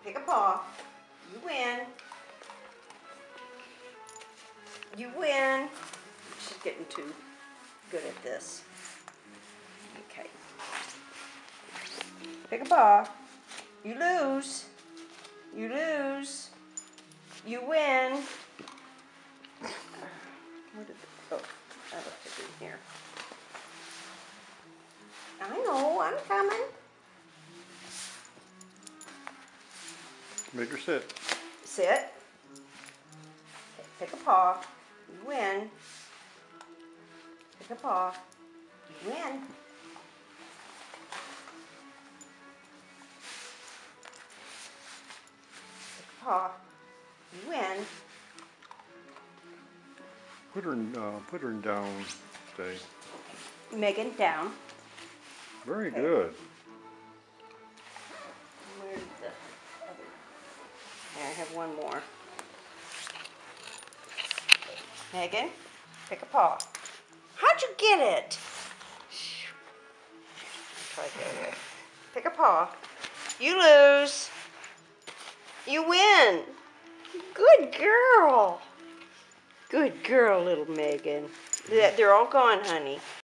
Pick a paw. You win. You win. She's getting too good at this. Okay. Pick a paw. You lose. You lose. You win. Where did it, oh, I left it in here. I know, I'm coming. Make her sit. Sit. Okay, pick a paw. You win. Pick a paw. You win. Pick a paw. You win. Put her down, Stay. Megan, down. Very Okay. good. Where's the other? Yeah, I have one more. Megan, pick a paw. How'd you get it? Try the other way. Pick a paw. You lose. You win. Good girl. Good girl, little Megan. They're all gone, honey.